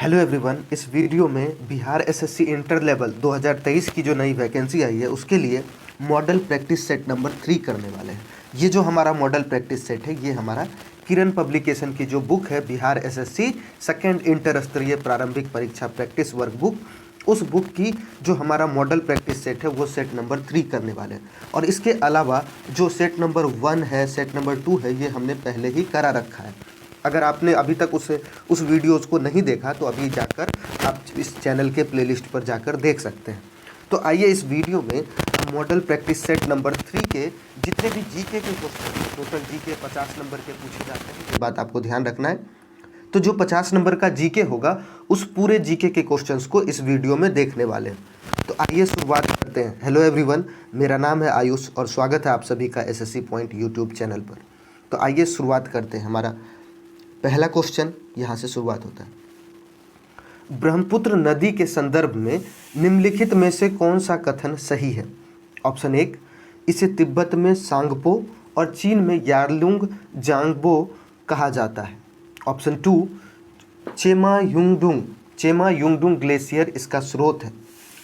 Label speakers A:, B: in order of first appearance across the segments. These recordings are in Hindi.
A: हेलो एवरीवन, इस वीडियो में बिहार एसएससी इंटर लेवल 2023 की जो नई वैकेंसी आई है उसके लिए मॉडल प्रैक्टिस सेट नंबर 3 करने वाले हैं। ये जो हमारा मॉडल प्रैक्टिस सेट है ये हमारा किरण पब्लिकेशन की जो बुक है बिहार एसएससी सेकेंड इंटर स्तरीय प्रारंभिक परीक्षा प्रैक्टिस वर्क बुक, उस बुक की जो हमारा मॉडल प्रैक्टिस सेट है वो सेट नंबर 3 करने वाले हैं। और इसके अलावा जो सेट नंबर 1 है, सेट नंबर 2 है, ये हमने पहले ही करा रखा है। अगर आपने अभी तक उस वीडियोस को नहीं देखा तो अभी जाकर आप इस चैनल के प्लेलिस्ट पर जाकर देख सकते हैं। तो आइए इस वीडियो में मॉडल प्रैक्टिस सेट नंबर 3 के जितने भी जीके के क्वेश्चन, टोटल जीके 50 नंबर के पूछे जाते हैं, ये बात आपको ध्यान रखना है। तो जो 50 नंबर का जीके होगा उस पूरे जीके के क्वेश्चंस को इस वीडियो में देखने वाले हैं। तो आइए शुरुआत करते हैं। हेलो एवरीवन, मेरा नाम है आयुष और स्वागत है आप सभी का एसएससी पॉइंट यूट्यूब चैनल पर। तो आइए शुरुआत करते हैं। हमारा पहला क्वेश्चन यहाँ से शुरुआत होता है। ब्रह्मपुत्र नदी के संदर्भ में निम्नलिखित में से कौन सा कथन सही है? ऑप्शन 1, इसे तिब्बत में सांगपो और चीन में यारलुंग जांगबो कहा जाता है। ऑप्शन 2, चेमा युंगडुंग ग्लेशियर इसका स्रोत है।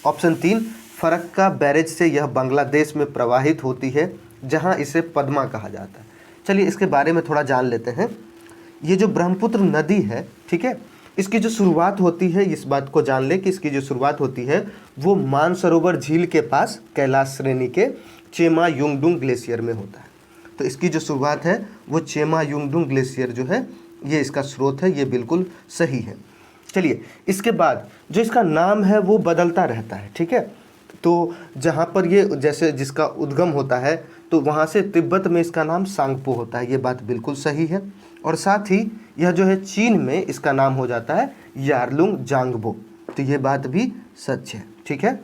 A: ऑप्शन 3, फरक्का बैरेज से यह बांग्लादेश में प्रवाहित होती है जहाँ इसे पद्मा कहा जाता है। चलिए इसके बारे में थोड़ा जान लेते हैं। ये जो ब्रह्मपुत्र नदी है, ठीक है, इसकी जो शुरुआत होती है, इस बात को जान ले कि इसकी जो शुरुआत होती है वो मानसरोवर झील के पास कैलाश श्रेणी के चेमा युंगडुंग ग्लेशियर में होता है। तो इसकी जो शुरुआत है वो चेमा युंगडुंग ग्लेशियर जो है ये इसका स्रोत है, ये बिल्कुल सही है। चलिए इसके बाद जो इसका नाम है वो बदलता रहता है, ठीक है। तो जहाँ पर ये जैसे जिसका उद्गम होता है तो वहाँ से तिब्बत में इसका नाम सांगपो होता है, ये बात बिल्कुल सही है। और साथ ही यह जो है चीन में इसका नाम हो जाता है यारलुंग जांगबो, तो ये बात भी सच है, ठीक है।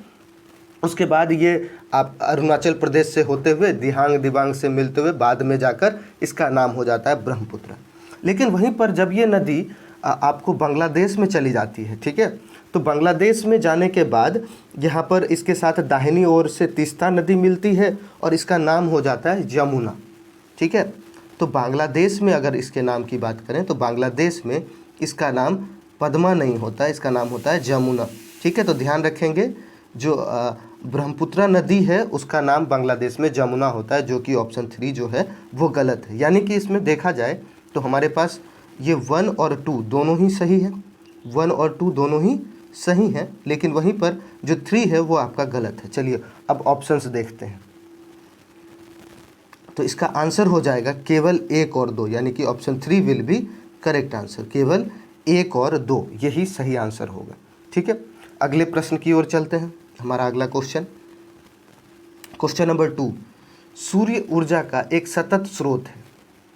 A: उसके बाद ये आप अरुणाचल प्रदेश से होते हुए दिहांग दिबांग से मिलते हुए बाद में जाकर इसका नाम हो जाता है ब्रह्मपुत्र। लेकिन वहीं पर जब ये नदी आपको बांग्लादेश में चली जाती है, ठीक है, तो बांग्लादेश में जाने के बाद यहाँ पर इसके साथ दाहिनी ओर से तीस्ता नदी मिलती है और इसका नाम हो जाता है यमुना, ठीक है। तो बांग्लादेश में अगर इसके नाम की बात करें तो बांग्लादेश में इसका नाम पद्मा नहीं होता है, इसका नाम होता है जमुना, ठीक है। तो ध्यान रखेंगे जो ब्रह्मपुत्र नदी है उसका नाम बांग्लादेश में जमुना होता है, जो कि ऑप्शन 3 जो है वो गलत है। यानी कि इसमें देखा जाए तो हमारे पास ये 1 और 2 दोनों ही सही है, 1 और 2 दोनों ही सही हैं, लेकिन वहीं पर जो 3 है वो आपका गलत है। चलिए अब ऑप्शंस देखते हैं। तो इसका आंसर हो जाएगा केवल 1 और 2, यानी कि option 3 will be correct answer. केवल 1 और 2 यही सही आंसर होगा, ठीक है। अगले प्रश्न की ओर चलते हैं। हमारा अगला क्वेश्चन नंबर 2, सूर्य ऊर्जा का एक सतत स्रोत है,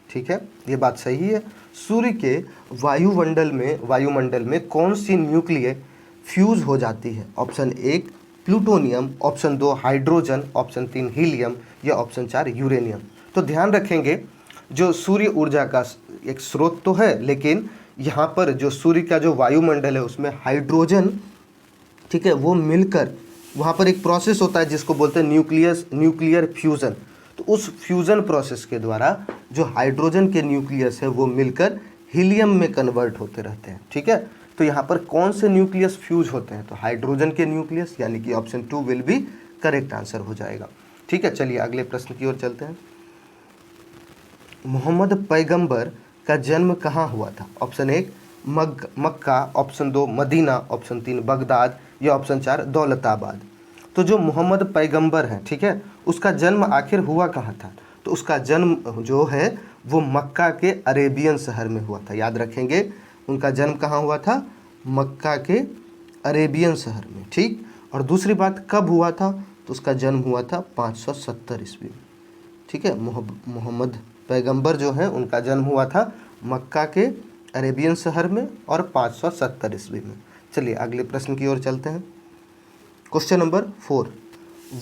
A: ठीक है, ये बात सही है। सूर्य के वायुमंडल में कौन सी न्यूक्लियर फ्यूज हो जाती है? Option 1 plutonium, option 2 hydrogen, option 3 helium या ऑप्शन 4 यूरेनियम। तो ध्यान रखेंगे जो सूर्य ऊर्जा का एक स्रोत तो है, लेकिन यहाँ पर जो सूर्य का जो वायुमंडल है उसमें हाइड्रोजन, ठीक है, वो मिलकर वहाँ पर एक प्रोसेस होता है जिसको बोलते हैं न्यूक्लियर फ्यूज़न। तो उस फ्यूज़न प्रोसेस के द्वारा जो हाइड्रोजन के न्यूक्लियस है वो मिलकर हीलियम में कन्वर्ट होते रहते हैं, ठीक है। तो यहाँ पर कौन से न्यूक्लियस फ्यूज होते हैं? तो हाइड्रोजन के न्यूक्लियस, यानी कि option 2 will be correct answer हो जाएगा, ठीक है। चलिए अगले प्रश्न की ओर चलते हैं। मोहम्मद पैगंबर का जन्म कहाँ हुआ था? ऑप्शन 1 मक्का, ऑप्शन 2 मदीना, ऑप्शन 3 बगदाद या ऑप्शन 4 दौलताबाद। तो जो मोहम्मद पैगंबर है, ठीक है, उसका जन्म आखिर हुआ कहाँ था? तो उसका जन्म जो है वो मक्का के अरेबियन शहर में हुआ था। याद रखेंगे उनका जन्म कहाँ हुआ था? मक्का के अरेबियन शहर में, ठीक। और दूसरी बात कब हुआ था? तो उसका जन्म हुआ था 570 ईस्वी में, ठीक है। मोहम्मद पैगंबर जो है उनका जन्म हुआ था मक्का के अरेबियन शहर में और 570 ईस्वी में। चलिए अगले प्रश्न की ओर चलते हैं। Question number 4,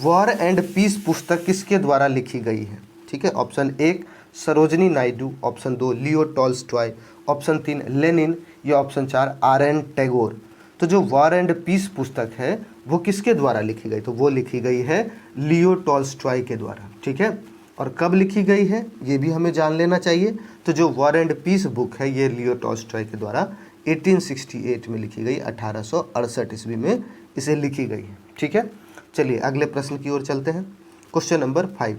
A: war and peace पुस्तक किसके द्वारा लिखी गई है? ठीक है, option 1 Sarojini Naidu, option 2 Leo Tolstoy, option 3 Lenin या ऑप्शन 4 आर.एन. टैगोर। तो जो वॉर एंड पीस पुस्तक है वो किसके द्वारा लिखी गई? तो वो लिखी गई है लियो टॉल्स्टॉय के द्वारा, ठीक है। और कब लिखी गई है ये भी हमें जान लेना चाहिए। तो जो वॉर एंड पीस बुक है ये लियो टॉल्स्टॉय के द्वारा 1868 में लिखी गई, 1868 ईस्वी में इसे लिखी गई है। ठीक है, चलिए अगले प्रश्न की ओर चलते हैं। क्वेश्चन नंबर 5,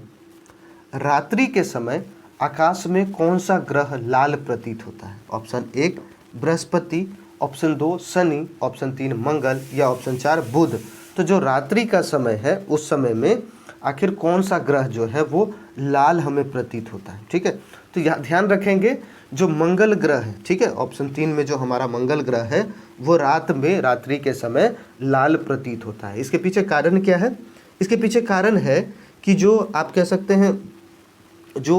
A: रात्रि के समय आकाश में कौन सा ग्रह लाल प्रतीत होता है? Option 1 Brihaspati, option 2 Shani, option 3 मंगल या ऑप्शन 4 बुध। तो जो रात्रि का समय है उस समय में आखिर कौन सा ग्रह जो है वो लाल हमें प्रतीत होता है? ठीक है, तो यहाँ ध्यान रखेंगे जो मंगल ग्रह है, ठीक है, ऑप्शन 3 में जो हमारा मंगल ग्रह है वो रात में रात्रि के समय लाल प्रतीत होता है। इसके पीछे कारण क्या है? इसके पीछे कारण है कि जो आप कह सकते हैं जो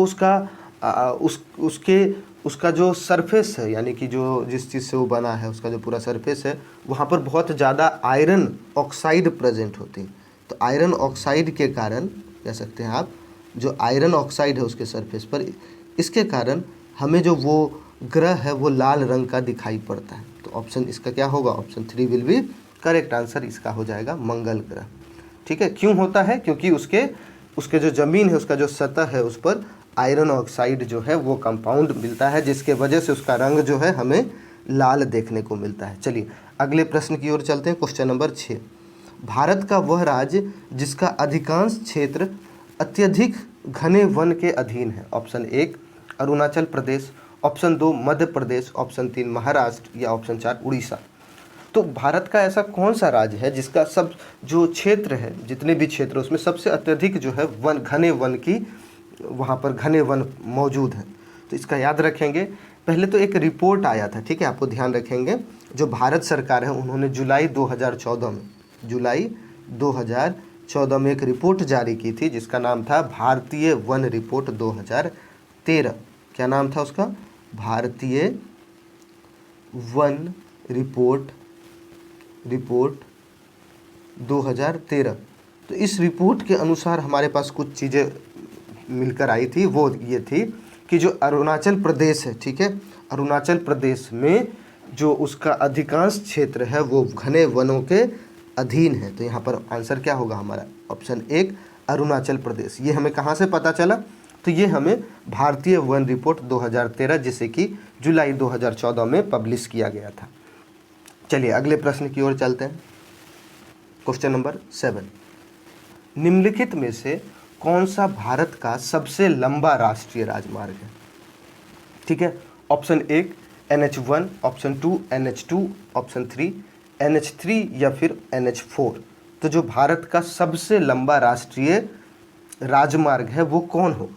A: उसका जो सरफेस है, यानी कि जो जिस चीज़ से वो बना है उसका जो पूरा सरफेस है वहाँ पर बहुत ज़्यादा आयरन ऑक्साइड प्रेजेंट होती है। तो आयरन ऑक्साइड के कारण कह सकते हैं आप, जो आयरन ऑक्साइड है उसके सरफेस पर, इसके कारण हमें जो वो ग्रह है वो लाल रंग का दिखाई पड़ता है। तो ऑप्शन इसका क्या होगा? Option 3 will be correct answer, इसका हो जाएगा मंगल ग्रह। ठीक है, क्यों होता है? क्योंकि उसके जो ज़मीन है, उसका जो सतह है, उस पर आयरन ऑक्साइड जो है वो कंपाउंड मिलता है, जिसके वजह से उसका रंग जो है हमें लाल देखने को मिलता है। चलिए अगले प्रश्न की ओर चलते हैं। क्वेश्चन नंबर 6, भारत का वह राज्य जिसका अधिकांश क्षेत्र अत्यधिक घने वन के अधीन है? Option 1 Arunachal Pradesh, option 2 Madhya Pradesh, option 3 Maharashtra या ऑप्शन 4 उड़ीसा। तो भारत का ऐसा कौन सा राज्य है जिसका सब जो क्षेत्र है, जितने भी क्षेत्र उसमें सबसे अत्यधिक जो है वन, घने वन की, वहाँ पर घने वन मौजूद हैं? तो इसका याद रखेंगे। पहले तो एक रिपोर्ट आया था, ठीक है, आपको ध्यान रखेंगे, जो भारत सरकार है उन्होंने जुलाई 2014 में एक रिपोर्ट जारी की थी जिसका नाम था भारतीय वन रिपोर्ट 2013। क्या नाम था उसका? भारतीय वन रिपोर्ट 2013। तो इस रिपोर्ट के अनुसार हमारे पास कुछ चीज़ें मिलकर आई थी। वो ये थी कि जो अरुणाचल प्रदेश है, ठीक है, अरुणाचल प्रदेश में जो उसका अधिकांश क्षेत्र है वो घने वनों के अधीन है। तो यहाँ पर आंसर क्या होगा हमारा? ऑप्शन 1 अरुणाचल प्रदेश। ये हमें कहाँ से पता चला? तो ये हमें भारतीय वन रिपोर्ट 2013, जिसे कि जुलाई 2014 में पब्लिश किया गया था। चलिए अगले प्रश्न की ओर चलते हैं। क्वेश्चन नंबर 7, निम्नलिखित में से कौन सा भारत का सबसे लंबा राष्ट्रीय राजमार्ग है? ठीक है, option 1 NH1, option 2 NH2, option 3 NH3 या फिर NH4। तो जो भारत का सबसे लंबा राष्ट्रीय राजमार्ग है वो कौन होगा?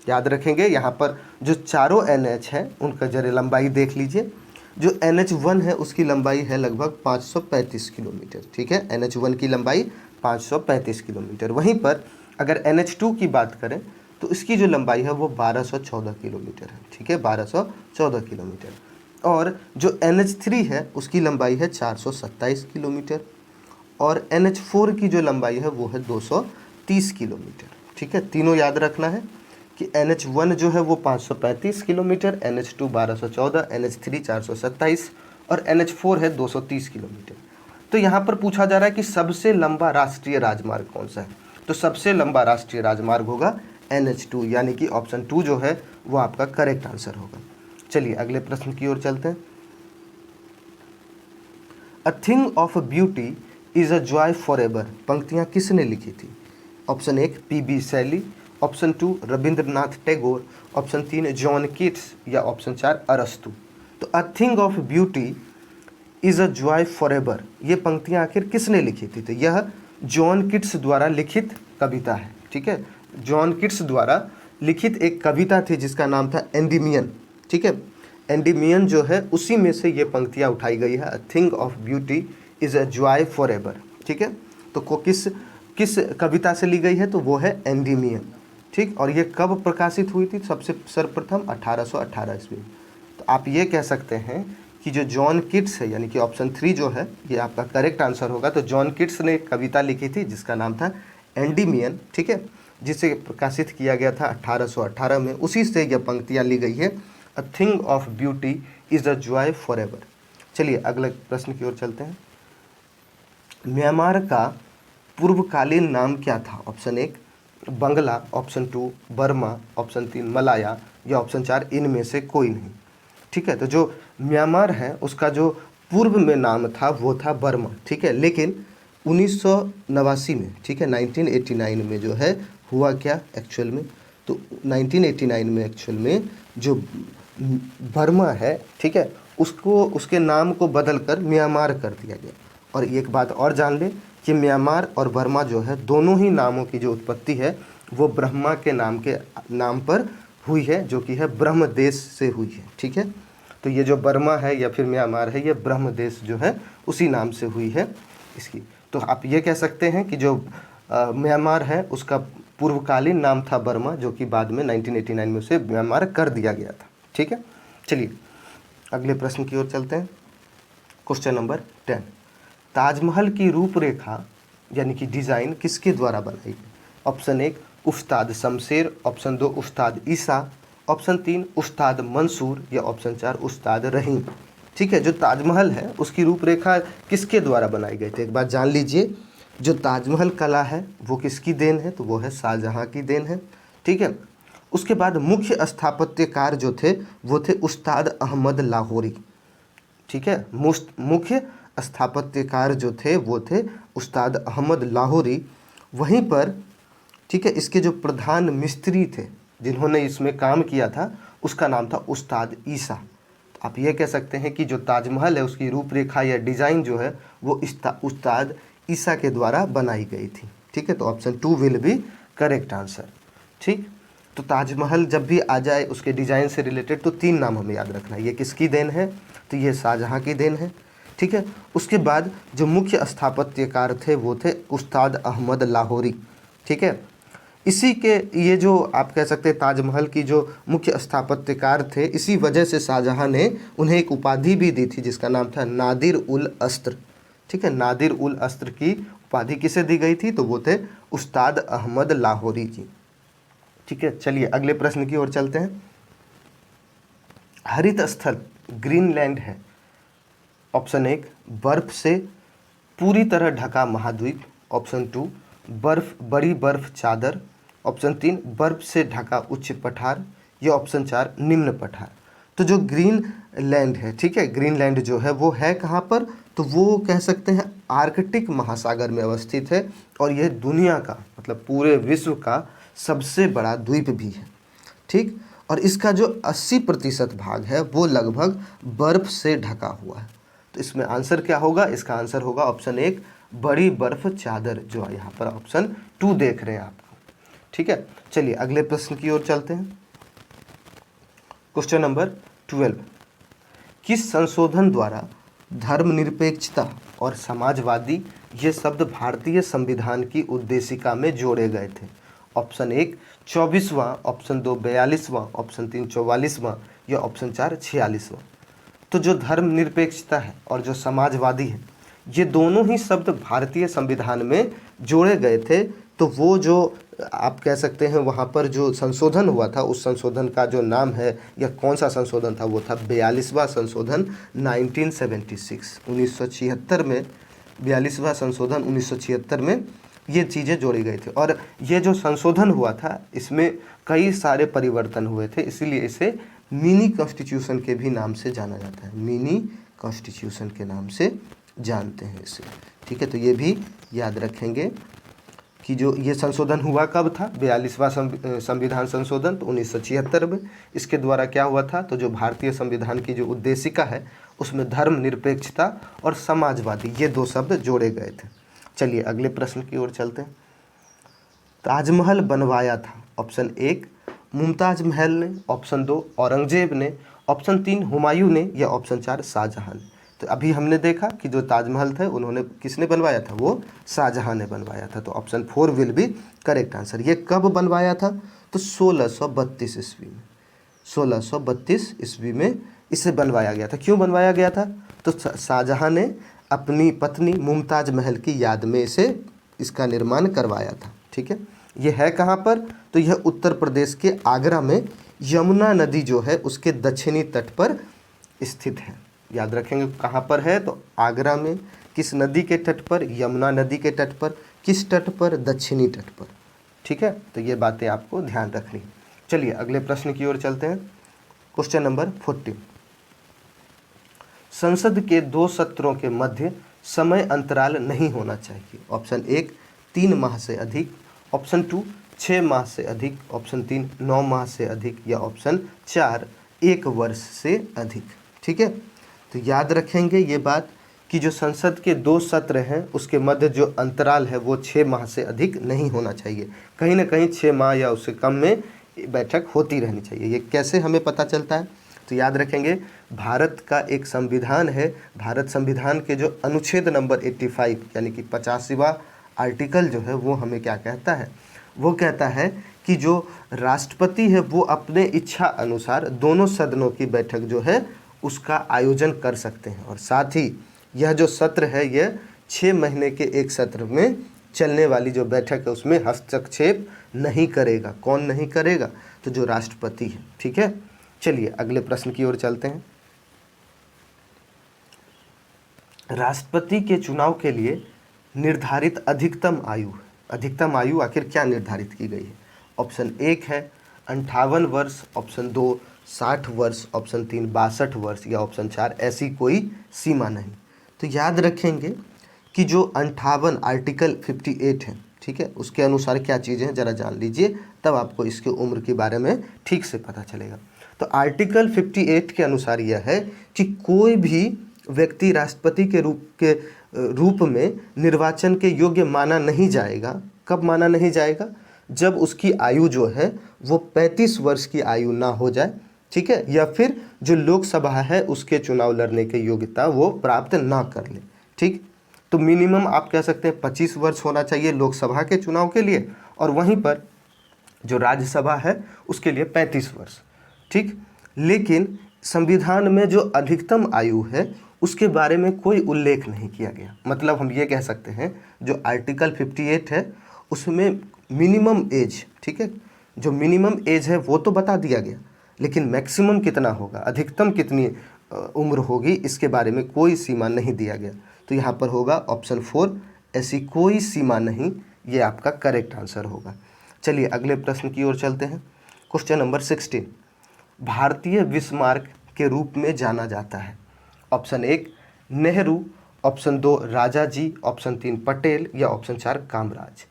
A: याद रखेंगे, यहाँ पर जो चारों NH है उनका जरा लंबाई देख लीजिए। जो NH1 है उसकी लंबाई है लगभग 535 किलोमीटर। ठीक है, NH1 की लंबाई 535 किलोमीटर। वहीं पर अगर NH2 की बात करें तो इसकी जो लंबाई है वो 1214 किलोमीटर है। ठीक है, 1214 किलोमीटर। और जो NH3 है उसकी लंबाई है 427 किलोमीटर और NH4 की जो लंबाई है वो है 230 किलोमीटर। ठीक है, तीनों याद रखना है कि NH1 जो है वो 535 किलोमीटर, NH2 1214, NH3 427 और NH4 है 230 किलोमीटर। तो यहाँ पर पूछा जा रहा है कि सबसे लंबा राष्ट्रीय राजमार्ग कौन सा है? तो सबसे लंबा राष्ट्रीय राजमार्ग होगा NH2, यानी कि ऑप्शन 2 जो है वो आपका करेक्ट आंसर होगा। चलिए अगले प्रश्न की ओर चलते हैं। A thing of beauty is a joy for ever पंक्तियाँ किसने लिखी थी? ऑप्शन 1 PB शैली, option 2 Rabindranath Tagore, option 3 John Keats या ऑप्शन 4 अरस्तु। तो a thing of beauty is a joy for ever, ये पंक्तियाँ आखिर किसने लिखी थी? तो यह जॉन कीट्स द्वारा लिखित कविता है। ठीक है, जॉन कीट्स द्वारा लिखित एक कविता थी जिसका नाम था एंडीमियन। ठीक है, एंडीमियन जो है उसी में से ये पंक्तियाँ उठाई गई है। A thing of beauty is a joy for ever. ठीक है, तो किस कविता से ली गई है? तो वो है एंडीमियन। ठीक, और ये कब प्रकाशित हुई थी? सबसे सर्वप्रथम 1818 ईस्वी। तो आप ये कह सकते हैं कि जो जॉन कीट्स है, यानी कि ऑप्शन 3 जो है ये आपका करेक्ट आंसर होगा। तो जॉन कीट्स ने एक कविता लिखी थी जिसका नाम था एंडीमियन। ठीक है, जिसे प्रकाशित किया गया था 1818 में, उसी से यह पंक्तियाँ ली गई है। A thing of beauty is a joy for ever. चलिए अगले प्रश्न की ओर चलते हैं। म्यांमार का पूर्वकालीन नाम क्या था? ऑप्शन 1 बंगला, ऑप्शन 2 बर्मा, ऑप्शन 3 मलाया या ऑप्शन 4 इनमें से कोई नहीं। ठीक है। तो जो म्यांमार है उसका जो पूर्व में नाम था वो था बर्मा, ठीक है। लेकिन 1989 में, ठीक है, 1989 में जो है हुआ क्या एक्चुअल में, तो 1989 में एक्चुअल में जो बर्मा है, ठीक है, उसको उसके नाम को बदल कर म्यांमार कर दिया गया। और एक बात और जान ले कि म्यांमार और बर्मा जो है दोनों ही नामों की जो उत्पत्ति है वो ब्रह्मा के नाम पर हुई है, जो कि है ब्रह्म देश से हुई है, ठीक है। तो ये जो बर्मा है या फिर म्यांमार है, ये ब्रह्म देश जो है उसी नाम से हुई है इसकी। तो आप ये कह सकते हैं कि जो म्यांमार है उसका पूर्वकालीन नाम था बर्मा, जो कि बाद में 1989 में उसे म्यांमार कर दिया गया था, ठीक है। चलिए अगले प्रश्न की ओर चलते हैं। क्वेश्चन नंबर 10, ताजमहल की रूपरेखा यानी कि डिज़ाइन किसके द्वारा बनाई गई? ऑप्शन 1 उस्ताद शमशेर, ऑप्शन 2 उस्ताद ईसा, ऑप्शन 3 उस्ताद मंसूर या ऑप्शन 4 उस्ताद रहीम। ठीक है, जो ताजमहल है उसकी रूपरेखा किसके द्वारा बनाई गई थी? एक बात जान लीजिए, जो ताजमहल कला है वो किसकी देन है? तो वो है शाहजहाँ की देन है, ठीक है। उसके बाद मुख्य स्थापत्यकार जो थे वो थे उस्ताद अहमद लाहौरी, ठीक है। मुख्य स्थापत्यकार जो थे वो थे उस्ताद अहमद लाहौरी। वहीं पर, ठीक है, इसके जो प्रधान मिस्त्री थे जिन्होंने इसमें काम किया था उसका नाम था उस्ताद ईसा। तो आप ये कह सकते हैं कि जो ताजमहल है उसकी रूपरेखा या डिज़ाइन जो है वो उस्ताद ईसा के द्वारा बनाई गई थी, ठीक है। तो option 2 will be correct answer, ठीक। तो ताजमहल जब भी आ जाए उसके डिज़ाइन से रिलेटेड तो 3 नाम हमें याद रखना है। ये किसकी देन है? तो ये शाहजहाँ की देन है, ठीक है। उसके बाद जो मुख्य स्थापत्यकार थे वो थे उस्ताद अहमद लाहौरी, ठीक है। इसी के ये जो आप कह सकते हैं ताजमहल की जो मुख्य स्थापत्यकार थे, इसी वजह से शाहजहाँ ने उन्हें एक उपाधि भी दी थी जिसका नाम था नादिर उल अस्त्र, ठीक है। नादिर उल अस्त्र की उपाधि किसे दी गई थी? तो वो थे उस्ताद अहमद लाहौरी जी, ठीक है। चलिए अगले प्रश्न की ओर चलते हैं। हरित स्थल ग्रीनलैंड है। ऑप्शन 1 बर्फ से पूरी तरह ढका महाद्वीप, ऑप्शन 2 बड़ी बर्फ चादर, ऑप्शन 3 बर्फ से ढका उच्च पठार या ऑप्शन 4 निम्न पठार। तो जो ग्रीनलैंड है, ठीक है, ग्रीनलैंड जो है वो है कहाँ पर? तो वो कह सकते हैं आर्कटिक महासागर में अवस्थित है और यह दुनिया का मतलब पूरे विश्व का सबसे बड़ा द्वीप भी है, ठीक। और इसका जो 80% भाग है वो लगभग बर्फ से ढका हुआ है। तो इसमें आंसर क्या होगा? इसका आंसर होगा ऑप्शन 1 बड़ी बर्फ चादर, जो यहाँ पर ऑप्शन 2 देख रहे हैं आपको, ठीक है। चलिए अगले प्रश्न की ओर चलते हैं। क्वेश्चन नंबर 12, किस संशोधन द्वारा धर्मनिरपेक्षता और समाजवादी ये शब्द भारतीय संविधान की उद्देशिका में जोड़े गए थे? ऑप्शन 1 24वां, ऑप्शन 2 42वां, ऑप्शन 3 44वां या ऑप्शन 4 46वां। तो जो धर्मनिरपेक्षता है और जो समाजवादी है ये दोनों ही शब्द भारतीय संविधान में जोड़े गए थे। तो वो जो आप कह सकते हैं वहाँ पर जो संशोधन हुआ था उस संशोधन का जो नाम है या कौन सा संशोधन था वो था 42वां संशोधन 1976, 1976 में 42वां संशोधन 1976 में ये चीज़ें जोड़ी गई थी। और ये जो संशोधन हुआ था इसमें कई सारे परिवर्तन हुए थे, इसीलिए इसे मिनी कॉन्स्टिट्यूशन के भी नाम से जाना जाता है, मिनी कॉन्स्टिट्यूशन के नाम से जानते हैं इसे, ठीक है। तो ये भी याद रखेंगे कि जो ये संशोधन हुआ कब था? 42वां संविधान संशोधन, तो 1976 में। इसके द्वारा क्या हुआ था? तो जो भारतीय संविधान की जो उद्देशिका है उसमें धर्मनिरपेक्षता और समाजवादी ये 2 शब्द जोड़े गए थे। चलिए अगले प्रश्न की ओर चलते हैं। ताजमहल बनवाया था? ऑप्शन 1 मुमताज महल ने, ऑप्शन 2 औरंगजेब ने, ऑप्शन 3 हुमायूं ने या ऑप्शन 4 शाहजहां ने। तो अभी हमने देखा कि जो ताजमहल था उन्होंने किसने बनवाया था? वो शाहजहां ने बनवाया था। तो option 4 will be correct answer. ये कब बनवाया था? तो 1632 ईस्वी में, 1632 ईस्वी में इसे बनवाया गया था। क्यों बनवाया गया था? तो शाहजहां ने अपनी पत्नी मुमताज महल की याद में इसका निर्माण करवाया था, ठीक है। ये है कहाँ पर? तो यह उत्तर प्रदेश के आगरा में यमुना नदी जो है उसके दक्षिणी तट पर स्थित है। याद रखेंगे कहाँ पर है? तो आगरा में। किस नदी के तट पर? यमुना नदी के तट पर। किस तट पर? दक्षिणी तट पर, ठीक है। तो ये बातें आपको ध्यान रखनी। चलिए अगले प्रश्न की ओर चलते हैं। क्वेश्चन नंबर 14, संसद के 2 सत्रों के मध्य समय अंतराल नहीं होना चाहिए। ऑप्शन 1 3 माह से अधिक, ऑप्शन 2 6 माह से अधिक, ऑप्शन 3 9 माह से अधिक, या ऑप्शन 4 1 वर्ष से अधिक। ठीक है, तो याद रखेंगे ये बात कि जो संसद के 2 सत्र हैं उसके मध्य जो अंतराल है वो 6 माह से अधिक नहीं होना चाहिए। कहीं ना कहीं 6 माह या उससे कम में बैठक होती रहनी चाहिए। ये कैसे हमें पता चलता है? तो याद रखेंगे, भारत का एक संविधान है, भारत संविधान के जो अनुच्छेद नंबर 85 यानी कि 85वां आर्टिकल जो है वो हमें क्या कहता है? वो कहता है कि जो राष्ट्रपति है वो अपने इच्छा अनुसार दोनों सदनों की बैठक जो है उसका आयोजन कर सकते हैं, और साथ ही यह जो सत्र है यह 6 महीने के एक सत्र में चलने वाली जो बैठक है उसमें हस्तक्षेप नहीं करेगा। कौन नहीं करेगा? तो जो राष्ट्रपति है। ठीक है, चलिए अगले प्रश्न की ओर चलते हैं। राष्ट्रपति के चुनाव के लिए निर्धारित अधिकतम आयु आखिर क्या निर्धारित की गई है? ऑप्शन 1 है 58 वर्ष, ऑप्शन 2 60 वर्ष, ऑप्शन 3 62 वर्ष, या ऑप्शन 4 ऐसी कोई सीमा नहीं। तो याद रखेंगे कि जो 58 आर्टिकल 58 है, ठीक है, उसके अनुसार क्या चीज़ें हैं जरा जान लीजिए, तब आपको इसके उम्र के बारे में ठीक से पता चलेगा। तो आर्टिकल 58 के अनुसार यह है कि कोई भी व्यक्ति राष्ट्रपति के रूप में निर्वाचन के योग्य माना नहीं जाएगा। कब माना नहीं जाएगा? जब उसकी आयु जो है वो 35 वर्ष की आयु ना हो जाए, ठीक है, या फिर जो लोकसभा है उसके चुनाव लड़ने की योग्यता वो प्राप्त ना कर ले। ठीक, तो मिनिमम आप कह सकते हैं 25 वर्ष होना चाहिए लोकसभा के चुनाव के लिए, और वहीं पर जो राज्यसभा है उसके लिए 35 वर्ष। ठीक, लेकिन संविधान में जो अधिकतम आयु है उसके बारे में कोई उल्लेख नहीं किया गया। मतलब हम ये कह सकते हैं जो आर्टिकल 58 है उसमें मिनिमम एज, ठीक है, जो मिनिमम एज है वो तो बता दिया गया, लेकिन मैक्सिमम कितना होगा, अधिकतम कितनी उम्र होगी, इसके बारे में कोई सीमा नहीं दिया गया। तो यहाँ पर होगा ऑप्शन 4 ऐसी कोई सीमा नहीं, ये आपका करेक्ट आंसर होगा। चलिए अगले प्रश्न की ओर चलते हैं। क्वेश्चन नंबर 16 भारतीय बिस्मार्क के रूप में जाना जाता है। ऑप्शन 1 नेहरू, ऑप्शन 2 राजा जी, ऑप्शन 3 पटेल, या ऑप्शन 4 कामराज।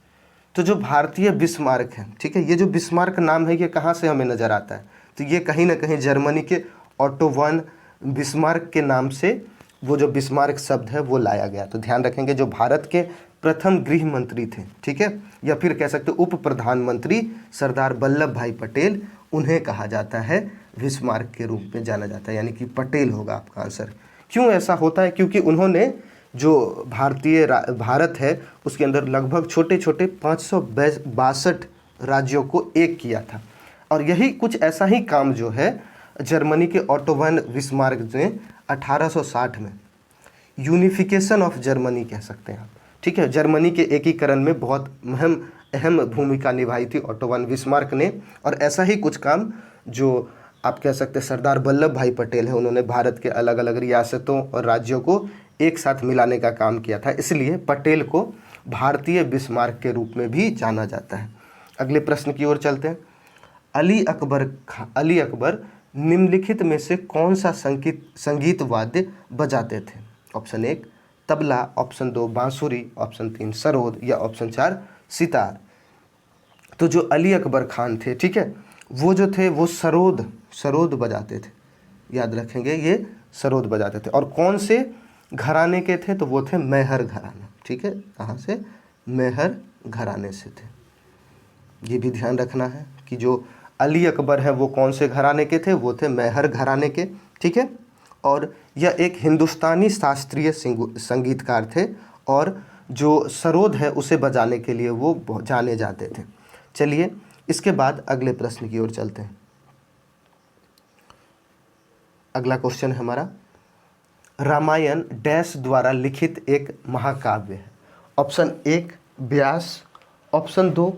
A: तो जो भारतीय बिस्मार्क है, ठीक है, ये जो बिस्मार्क नाम है ये कहाँ से हमें नज़र आता है? तो ये कहीं ना कहीं जर्मनी के ऑटो वन बिस्मार्क के नाम से वो जो बिस्मार्क शब्द है वो लाया गया। तो ध्यान रखेंगे जो भारत के प्रथम गृह मंत्री थे, ठीक है, या फिर कह सकते उप प्रधानमंत्री सरदार वल्लभ भाई पटेल, उन्हें कहा जाता है बिस्मार्क के रूप में जाना जाता है, यानी कि पटेल होगा आपका आंसर। क्यों ऐसा होता है? क्योंकि उन्होंने जो भारत है उसके अंदर लगभग छोटे छोटे 562 राज्यों को एक किया था, और यही कुछ ऐसा ही काम जो है जर्मनी के ऑटो वन बिस्मार्क ने 1860 में यूनिफिकेशन ऑफ जर्मनी कह सकते हैं आप, ठीक है, जर्मनी के एकीकरण में बहुत अहम भूमिका निभाई थी ऑटो वन बिस्मार्क ने। और ऐसा ही कुछ काम जो आप कह सकते हैं सरदार वल्लभ भाई पटेल है, उन्होंने भारत के अलग अलग रियासतों और राज्यों को एक साथ मिलाने का काम किया था, इसलिए पटेल को भारतीय बिस्मार्क के रूप में भी जाना जाता है। अगले प्रश्न की ओर चलते हैं। अली अकबर निम्नलिखित में से कौन सा संगीत वाद्य बजाते थे? ऑप्शन 1 तबला, ऑप्शन 2 बांसुरी, ऑप्शन 3 सरोद, या ऑप्शन 4 सितार। तो जो अली अकबर खान थे, ठीक है, वो जो थे वो सरोद बजाते थे। याद रखेंगे ये सरोद बजाते थे। और कौन से घराने के थे? तो वो थे मेहर घराना, ठीक है, कहाँ से? मेहर घराने से थे। ये भी ध्यान रखना है कि जो अली अकबर है वो कौन से घराने के थे? वो थे मेहर घराने के, ठीक है। और यह एक हिंदुस्तानी शास्त्रीय संगीतकार थे, और जो सरोद है उसे बजाने के लिए वो जाने जाते थे। चलिए इसके बाद अगले प्रश्न की ओर चलते हैं। अगला क्वेश्चन है हमारा, रामायण डैश द्वारा लिखित एक महाकाव्य है। ऑप्शन 1 व्यास, ऑप्शन 2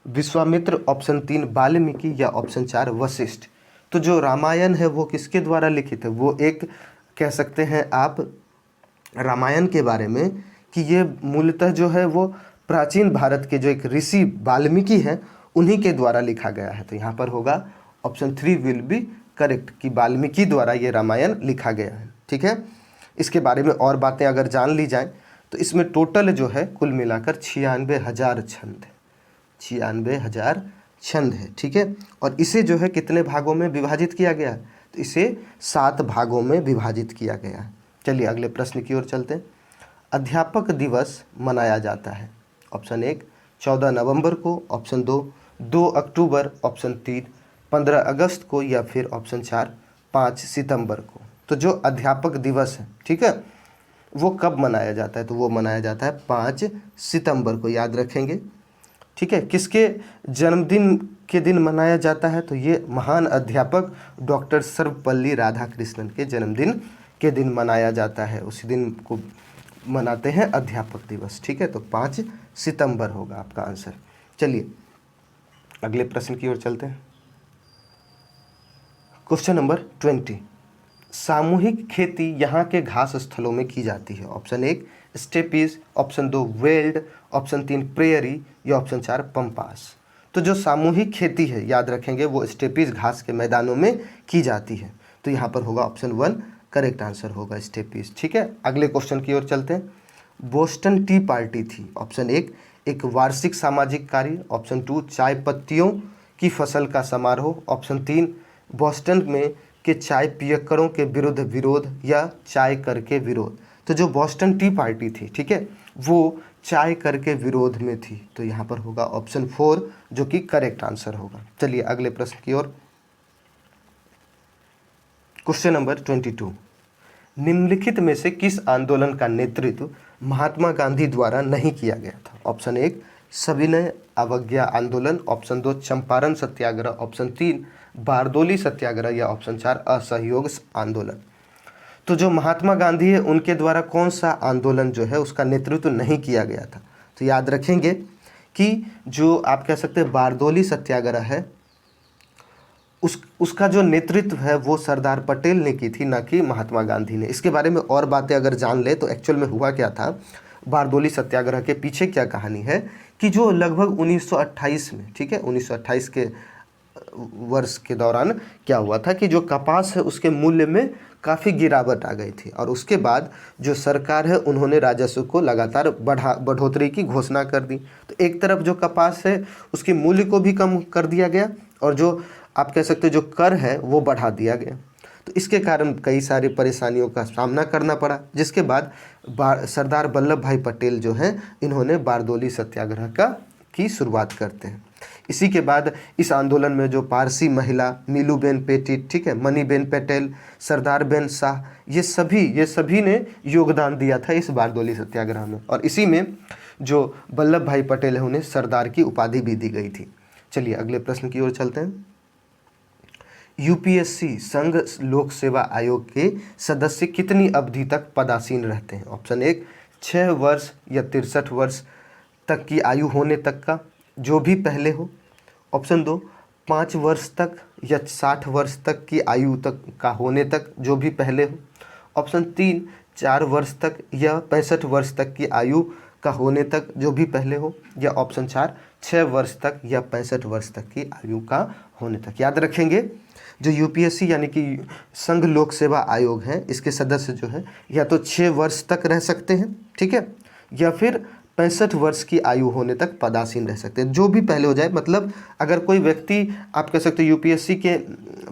A: विश्वामित्र, ऑप्शन 3 वाल्मीकि, या ऑप्शन 4 वशिष्ठ। तो जो रामायण है वो किसके द्वारा लिखित है? वो एक कह सकते हैं आप रामायण के बारे में कि ये मूलतः जो है वो प्राचीन भारत के जो एक ऋषि वाल्मीकि हैं उन्हीं के द्वारा लिखा गया है। तो यहाँ पर होगा ऑप्शन 3 विल बी करेक्ट कि वाल्मीकि द्वारा ये रामायण लिखा गया है, ठीक। ठीक है। इसके बारे में और बातें अगर जान ली जाए तो इसमें टोटल जो है कुल मिलाकर 96,000 छंद है, 96,000 छंद है, ठीक है। और इसे जो है कितने भागों में विभाजित किया गया है, तो इसे 7 भागों में विभाजित किया गया है। चलिए अगले प्रश्न की ओर चलते हैं। अध्यापक दिवस मनाया जाता है, ऑप्शन 1 14 नवंबर को, ऑप्शन 2 अक्टूबर, ऑप्शन 3 15 अगस्त को, या फिर ऑप्शन 4 5 सितंबर को। तो जो अध्यापक दिवस है, ठीक है, वो कब मनाया जाता है, तो वो मनाया जाता है 5 सितंबर को, याद रखेंगे, ठीक है। किसके जन्मदिन के दिन मनाया जाता है, तो ये महान अध्यापक डॉक्टर सर्वपल्ली राधाकृष्णन के जन्मदिन के दिन मनाया जाता है, उसी दिन को मनाते हैं अध्यापक दिवस, ठीक है। तो 5 सितंबर होगा आपका आंसर। चलिए अगले प्रश्न की ओर चलते हैं। क्वेश्चन नंबर 20, सामूहिक खेती यहाँ के घास स्थलों में की जाती है, option 1 steppes, option 2 veld, option 3 prairie, या ऑप्शन 4 पंपास। तो जो सामूहिक खेती है, याद रखेंगे, वो स्टेपीज घास के मैदानों में की जाती है, तो यहाँ पर होगा ऑप्शन 1 करेक्ट आंसर होगा स्टेपीज, ठीक है। अगले क्वेश्चन की ओर चलते हैं। बोस्टन टी पार्टी थी, ऑप्शन 1 एक वार्षिक सामाजिक कार्य, ऑप्शन 2 चाय पत्तियों की फसल का समारोह, ऑप्शन 3 बोस्टन में के चाय पियक्करों के विरुद्ध विरोध, या चाय कर के विरोध। तो जो बोस्टन टी पार्टी थी, ठीक है, वो चाय कर के विरोध में थी, तो यहाँ पर होगा ऑप्शन 4 जो कि करेक्ट आंसर होगा। चलिए अगले प्रश्न की ओर। क्वेश्चन नंबर 22, निम्नलिखित में से किस आंदोलन का नेतृत्व महात्मा गांधी द्वारा नहीं किया गया था, ऑप्शन 1 सविनय अवज्ञा आंदोलन, ऑप्शन 2 चंपारण सत्याग्रह, ऑप्शन 3 बारदोली सत्याग्रह, या ऑप्शन 4 असहयोग आंदोलन। तो जो महात्मा गांधी है उनके द्वारा कौन सा आंदोलन जो है उसका नेतृत्व नहीं किया गया था, तो याद रखेंगे कि जो आप कह सकते हैं बारदोली सत्याग्रह है, उसका जो नेतृत्व है वो सरदार पटेल ने की थी, ना कि महात्मा गांधी ने। इसके बारे में और बातें अगर जान ले तो एक्चुअल में हुआ क्या था, बारदोली सत्याग्रह के पीछे क्या कहानी है कि जो लगभग 1928 में, ठीक है, 1928 के वर्ष के दौरान क्या हुआ था कि जो कपास है उसके मूल्य में काफ़ी गिरावट आ गई थी, और उसके बाद जो सरकार है उन्होंने राजस्व को लगातार बढ़ोतरी की घोषणा कर दी। तो एक तरफ जो कपास है उसके मूल्य को भी कम कर दिया गया, और जो आप कह सकते हैं जो कर है वो बढ़ा दिया गया। तो इसके कारण कई सारी परेशानियों का सामना करना पड़ा, जिसके बाद सरदार वल्लभ भाई पटेल जो हैं इन्होंने बारदोली सत्याग्रह की शुरुआत करते हैं। इसी के बाद इस आंदोलन में जो पारसी महिला नीलूबेन पेटिट, ठीक है, मनीबेन पटेल, सरदार बेन शाह, ये सभी ने योगदान दिया था इस बारदोली सत्याग्रह में, और इसी में जो वल्लभ भाई पटेल है उन्हें सरदार की उपाधि भी दी गई थी। चलिए अगले प्रश्न की ओर चलते हैं। यूपीएससी संघ लोक सेवा आयोग के सदस्य कितनी अवधि तक पदासीन रहते हैं, ऑप्शन 1 6 वर्ष या 63 वर्ष तक की आयु होने तक का, जो भी पहले हो, ऑप्शन 2 5 वर्ष तक या 60 वर्ष तक की आयु तक का होने तक, जो भी पहले हो, ऑप्शन 3 4 वर्ष तक या 65 वर्ष तक की आयु का होने तक, जो भी पहले हो, या ऑप्शन 4 6 वर्ष तक या 65 वर्ष तक की आयु का होने तक। याद रखेंगे जो यूपीएससी यानी कि संघ लोक सेवा आयोग है, इसके सदस्य जो है या तो 6 वर्ष तक रह सकते हैं, ठीक है, या फिर 65 वर्ष की आयु होने तक पदासीन रह सकते हैं, जो भी पहले हो जाए। मतलब अगर कोई व्यक्ति आप कह सकते हैं यूपीएससी के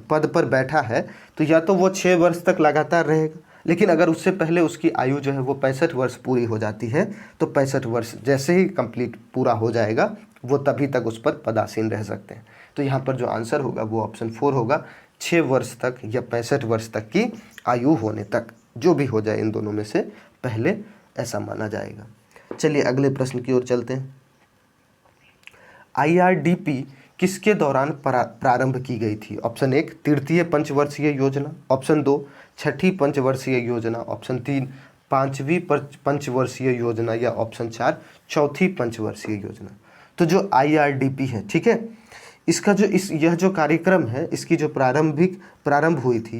A: पद पर बैठा है तो या तो वो 6 वर्ष तक लगातार रहेगा, लेकिन अगर उससे पहले उसकी आयु जो है वो 65 वर्ष पूरी हो जाती है तो 65 वर्ष जैसे ही कंप्लीट पूरा हो जाएगा वो तभी तक उस पर पदासीन रह सकते हैं। तो यहाँ पर जो आंसर होगा वो ऑप्शन 4 होगा, 6 वर्ष तक या 65 वर्ष तक की आयु होने तक, जो भी हो जाए इन दोनों में से पहले, ऐसा माना जाएगा। चलिए अगले प्रश्न की ओर चलते हैं। IRDP किसके दौरान प्रारंभ की गई थी, ऑप्शन 1 तृतीय पंचवर्षीय योजना, ऑप्शन 2 छठी पंचवर्षीय योजना, ऑप्शन 3 पांचवी पंचवर्षीय योजना, या ऑप्शन 4 चौथी पंचवर्षीय योजना। तो जो IRDP है, ठीक है, इसका जो यह जो कार्यक्रम है इसकी जो प्रारंभ हुई थी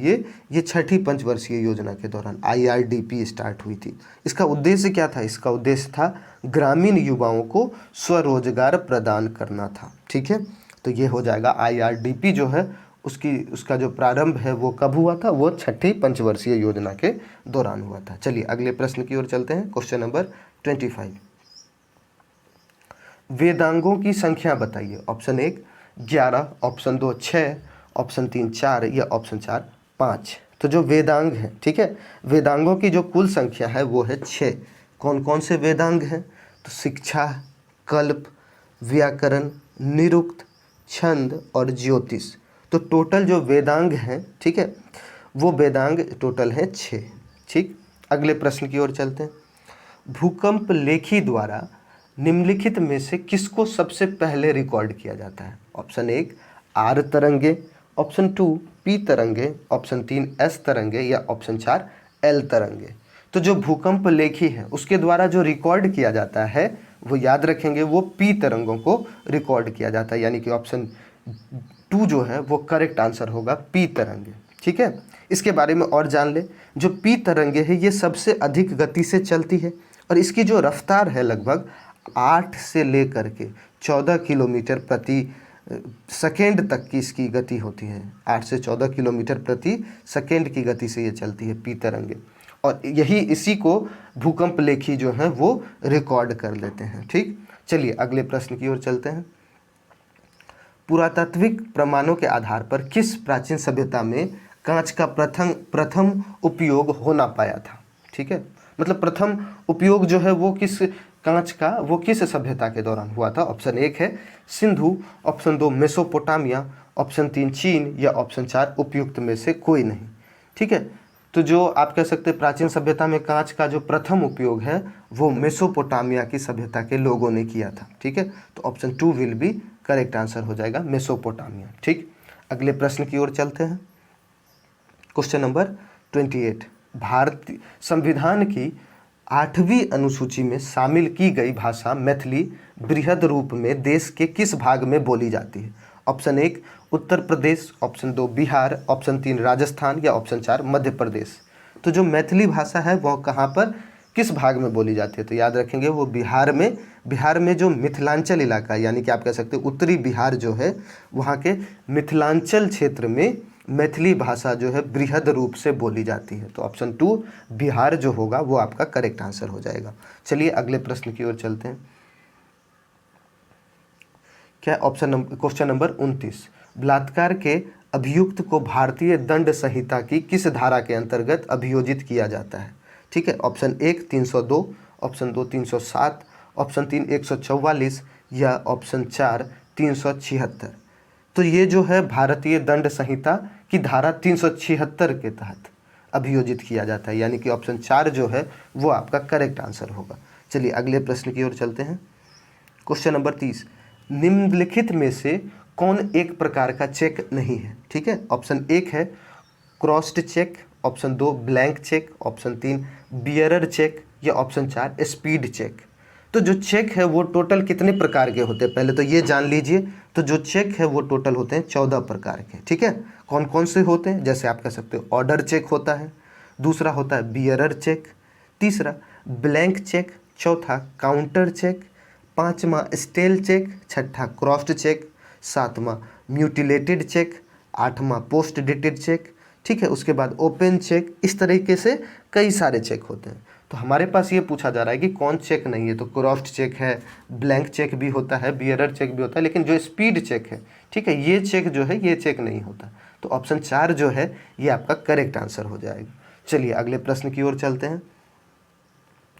A: ये छठी पंचवर्षीय योजना के दौरान IRDP स्टार्ट हुई थी। इसका उद्देश्य क्या था, इसका उद्देश्य था ग्रामीण युवाओं को स्वरोजगार प्रदान करना था, ठीक है। तो ये हो जाएगा IRDP जो है उसका जो प्रारंभ है वो कब हुआ था, वो छठी पंचवर्षीय योजना के दौरान हुआ था। चलिए अगले प्रश्न की ओर चलते हैं। क्वेश्चन नंबर 25, वेदांगों की संख्या बताइए। ऑप्शन 1 11, ऑप्शन 2 6, ऑप्शन 3 4 या ऑप्शन 4 5। तो जो वेदांग है, ठीक है, वेदांगों की जो कुल संख्या है वो है 6। कौन कौन से वेदांग हैं? तो शिक्षा, कल्प, व्याकरण, निरुक्त, छंद और ज्योतिष। तो टोटल जो वेदांग हैं, ठीक है, वो वेदांग टोटल हैं 6। ठीक, अगले प्रश्न की ओर चलते हैं। भूकंप लेखी द्वारा निम्नलिखित में से किसको सबसे पहले रिकॉर्ड किया जाता है? ऑप्शन 1 आर तरंगे, ऑप्शन 2 पी तरंगे, ऑप्शन 3 एस तरंगे या ऑप्शन 4 एल तरंगे। तो जो भूकंप लेखी है उसके द्वारा जो रिकॉर्ड किया जाता है वो याद रखेंगे, वो पी तरंगों को रिकॉर्ड किया जाता है, यानी कि ऑप्शन 2 जो है वो करेक्ट आंसर होगा, पी तरंगे। ठीक है, इसके बारे में और जान ले। जो पी तरंगे है ये सबसे अधिक गति से चलती है और इसकी जो रफ्तार है लगभग 8 से लेकर के 14 किलोमीटर प्रति सेकेंड तक की इसकी गति होती है। 8 से 14 किलोमीटर प्रति सेकेंड की गति से ये चलती है पी तरंगे, और यही इसी को भूकंप लेखी जो है वो रिकॉर्ड कर लेते हैं। ठीक, चलिए अगले प्रश्न की ओर चलते हैं। पुरातात्विक प्रमाणों के आधार पर किस प्राचीन सभ्यता में कांच का प्रथम उपयोग होना पाया था? ठीक है, मतलब प्रथम उपयोग जो है वो किस कांच का, वो किस सभ्यता के दौरान हुआ था? ऑप्शन 1 है सिंधु, ऑप्शन 2 मेसोपोटामिया, ऑप्शन 3 चीन या ऑप्शन 4 उपयुक्त में से कोई नहीं। ठीक है, तो जो आप कह सकते हैं प्राचीन सभ्यता में कांच का जो प्रथम उपयोग है वो मेसोपोटामिया की सभ्यता के लोगों ने किया था। ठीक है, तो option 2 will be correct answer हो जाएगा, मेसोपोटामिया। ठीक, अगले प्रश्न की ओर चलते हैं। क्वेश्चन नंबर 28, भारतीय संविधान की 8वीं अनुसूची में शामिल की गई भाषा मैथिली बृहद रूप में देश के किस भाग में बोली जाती है? Option 1 Uttar Pradesh, option 2 Bihar, option 3 Rajasthan या ऑप्शन 4 मध्य प्रदेश। तो जो मैथिली भाषा है वो कहाँ पर, किस भाग में बोली जाती है? तो याद रखेंगे वो बिहार में जो मिथिलांचल इलाका, यानी कि आप कह सकते हैं उत्तरी बिहार जो है, वहाँ के मिथिलांचल क्षेत्र में मैथिली भाषा जो है बृहद रूप से बोली जाती है। तो ऑप्शन 2 बिहार जो होगा वो आपका करेक्ट आंसर हो जाएगा। चलिए अगले प्रश्न की ओर चलते हैं। क्या क्वेश्चन नंबर 29, बलात्कार के अभियुक्त को भारतीय दंड संहिता की किस धारा के अंतर्गत अभियोजित किया जाता है? ठीक है, ऑप्शन 1 302, ऑप्शन 2 307, ऑप्शन 3 144 या ऑप्शन 4 376। तो ये जो है भारतीय दंड संहिता की धारा 376 के तहत अभियोजित किया जाता है, यानी कि ऑप्शन 4 जो है वो आपका करेक्ट आंसर होगा। चलिए अगले प्रश्न की ओर चलते हैं। क्वेश्चन नंबर 30, निम्नलिखित में से कौन एक प्रकार का चेक नहीं है? ठीक है, ऑप्शन 1 है crossed cheque, option 2 blank cheque, option 3 bearer cheque या ऑप्शन 4 स्पीड चेक। तो जो चेक है वो टोटल कितने प्रकार के होते हैं पहले तो ये जान लीजिए। तो जो चेक है वो टोटल होते हैं 14 प्रकार के। ठीक है, कौन कौन से होते हैं? जैसे आप कह सकते हो ऑर्डर चेक होता है, दूसरा होता है बियरर चेक, तीसरा ब्लैंक चेक, चौथा काउंटर चेक, पाँचवा स्टेल चेक, छठा क्रॉस्ड चेक, सातवां म्यूटिलेटेड चेक, आठवां पोस्ट डेटेड चेक। ठीक है, उसके बाद ओपन चेक। इस तरीके से कई सारे चेक होते हैं। तो हमारे पास ये पूछा जा रहा है कि कौन चेक नहीं है, तो क्रॉस्ड चेक है, ब्लैंक चेक भी होता है, बियरर चेक भी होता है, लेकिन जो स्पीड चेक है, ठीक है, ये चेक जो है ये चेक नहीं होता। तो ऑप्शन 4 जो है ये आपका करेक्ट आंसर हो जाएगा। चलिए अगले प्रश्न की ओर चलते हैं।